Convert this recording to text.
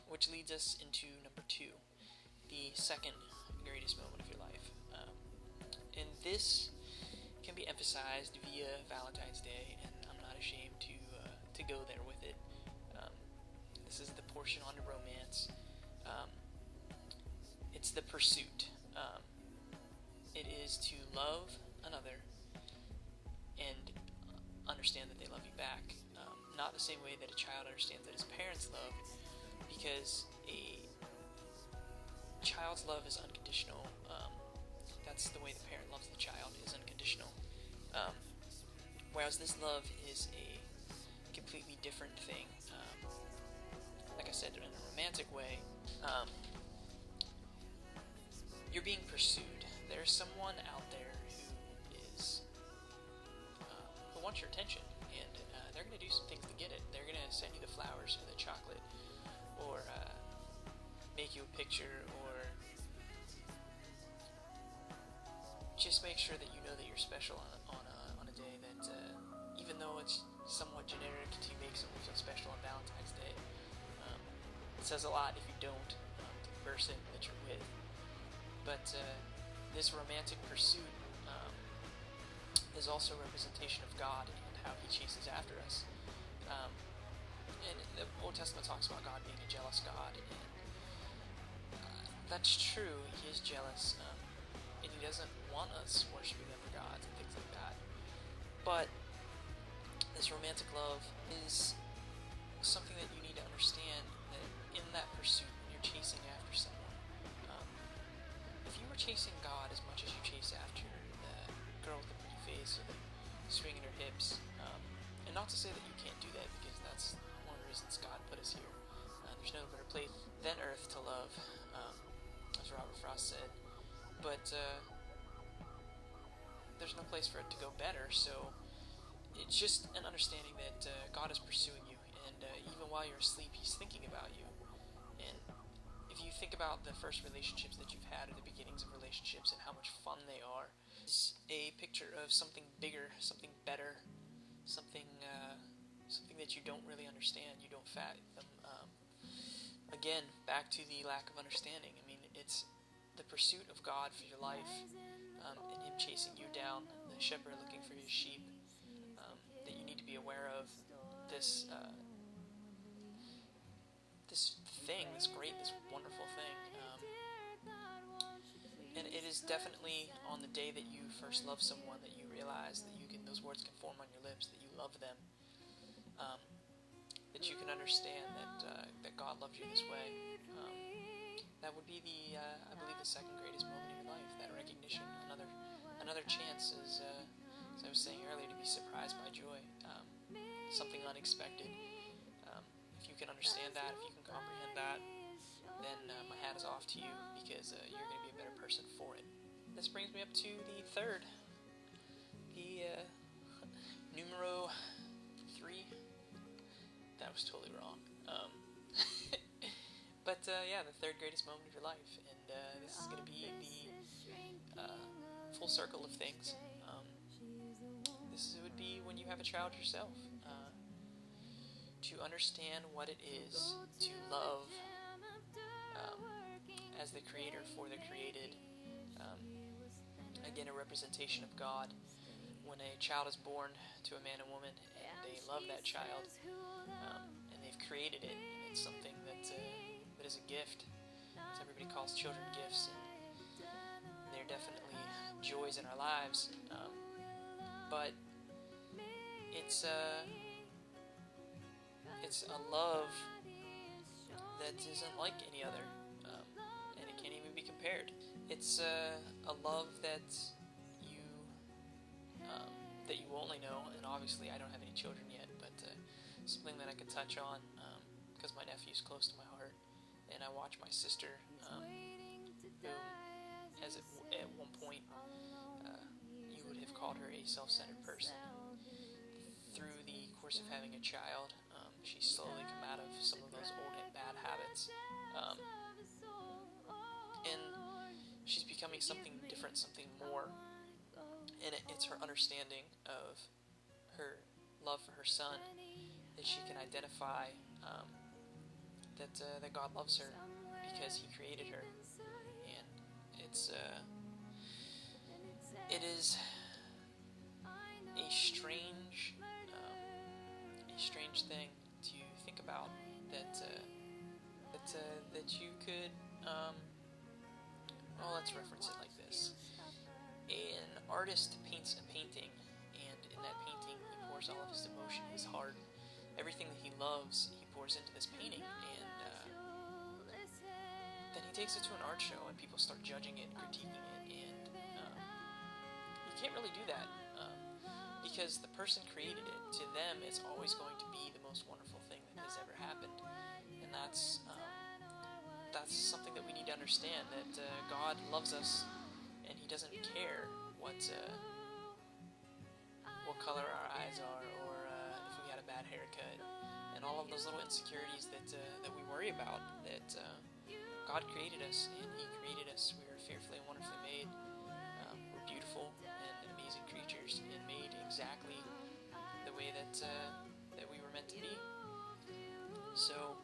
which leads us into number 2, the second greatest moment of your life. And this can be emphasized via Valentine's Day, and I'm not ashamed to go there with it. This is the portion on romance. It's the pursuit. It is to love another and understand that they love you back. Not the same way that a child understands that his parents love, because a child's love is unconditional. That's the way the parent loves the child, is unconditional. Whereas this love is a completely different thing. Like I said, in a romantic way, you're being pursued. There's someone out there who wants your attention, and they're going to do some things to get it. They're going to send you the flowers or the chocolate, or make you a picture, or just make sure that you know that you're special on a day that, even though it's somewhat generic to make someone feel special on Valentine's Day, it says a lot if you don't, to the person that you're with. But this romantic pursuit is also a representation of God and how He chases after us. And the Old Testament talks about God being a jealous God, and that's true. He is jealous, and He doesn't want us worshiping other gods and things like that. But this romantic love is something that you need to understand, that in that pursuit, when you're chasing after someone, if you were chasing God as much as you chase after the girl with the pretty face or the swinging her hips, and not to say that you can't do that, because that's one of the reasons God put us here. There's no better place than Earth to love, as Robert Frost said. But there's no place for it to go better, so it's just an understanding that God is pursuing you, and even while you're asleep, He's thinking about you. And if you think about the first relationships that you've had, or the beginnings of relationships, and how much fun they are, it's a picture of something bigger, something better, something that you don't really understand, you don't fathom. Again, back to the lack of understanding. I mean, it's the pursuit of God for your life, and Him chasing you down, the shepherd looking for his sheep, that you need to be aware of. This this wonderful thing. And it is definitely on the day that you first love someone that you realize that those words can form on your lips, that you love them, that you can understand that God loved you this way. That would be I believe, the second greatest moment of your life. That recognition, another chance, as I was saying earlier, to be surprised by joy, something unexpected. If you can understand that, if you can comprehend that, then my hat is off to you, because you're going to be a better person for it. This brings me up to the third, the numero 3. That was totally wrong. But yeah, the third greatest moment of your life, and this is going to be the full circle of things. This would be when you have a child yourself. To understand what it is to love as the creator for the created. Again, a representation of God. When a child is born to a man and woman, and they love that child, and they've created it, and it's something that is a gift. So everybody calls children gifts, and they're definitely joys in our lives. But it's a love that isn't like any other, and it can't even be compared. It's a love that you only know, and obviously I don't have any children yet, but something that I could touch on, because my nephew's close to my heart, and I watch my sister, who, as at one point, you would have called her a self-centered person. Through the course of having a child, she's slowly come out of some of those old and bad habits, and she's becoming something different, something more, and it's her understanding of her love for her son, that she can identify that God loves her because He created her, and it is a strange thing to think about that you could well, let's reference it like this. An artist paints a painting, and in that painting he pours all of his emotion, his heart, everything that he loves, he pours into this painting, and then he takes it to an art show, and people start judging it, critiquing it, and you can't really do that, because the person created it. To them, it's always going to be the most wonderful thing that has ever happened, and that's something that we need to understand, that God loves us, and He doesn't care what color our eyes are, or if we had a bad haircut, and all of those little insecurities that we worry about. That God created us, and He created us. We are fearfully and wonderfully made. We're beautiful and amazing creatures, and made exactly the way that we were meant to be. So